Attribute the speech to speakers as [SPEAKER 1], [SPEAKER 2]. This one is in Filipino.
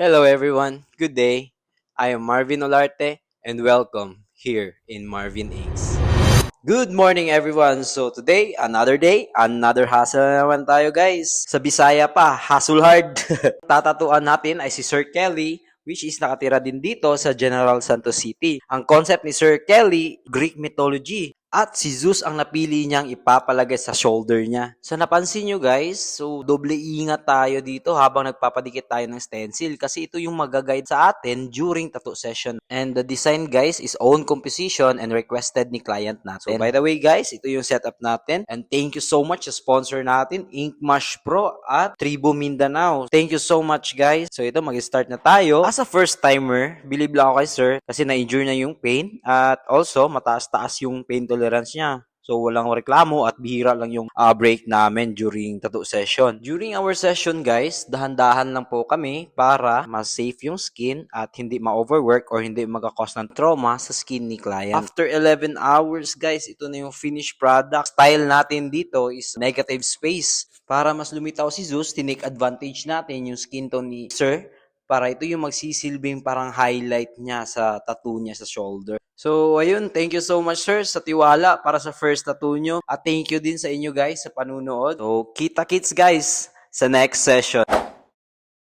[SPEAKER 1] Hello everyone, good day. I am Marvin Olarte and welcome here in Marvin Inks. Good morning everyone. So today, another day, another hustle na naman tayo guys. Sa Bisaya pa, hustle hard. Tatatuan natin ay si Sir Kelly which is nakatira din dito sa General Santos City. Ang concept ni Sir Kelly, Greek mythology. At si Zeus ang napili niyang ipapalagay sa shoulder niya. So napansin nyo guys, so doble ingat tayo dito habang nagpapadikit tayo ng stencil kasi ito yung magaguide sa atin during tattoo session. And the design guys is own composition and requested ni client natin. So by the way guys, ito yung setup natin. And thank you so much sa sponsor natin, Inkmash Pro at Tribu Mindanao. Thank you so much guys. So ito, mag-start na tayo. As a first timer, believe lang ako kay sir kasi na-injure na yung pain at also mataas-taas yung pain tolerance niya. So, walang reklamo at bihira lang yung break namin during tattoo session. During our session, guys, dahan-dahan lang po kami para mas safe yung skin at hindi ma-overwork or hindi magka-cause ng trauma sa skin ni client. After 11 hours, guys, ito na yung finished product. Style natin dito is negative space. Para mas lumitaw si Zeus, tinake advantage natin yung skin tone ni Sir para ito yung magsisilbing parang highlight niya sa tattoo niya sa shoulder. So, ayun, thank you so much sir sa tiwala para sa first tattoo nyo. At thank you din sa inyo guys sa panunood. So, kita-kits guys sa next session.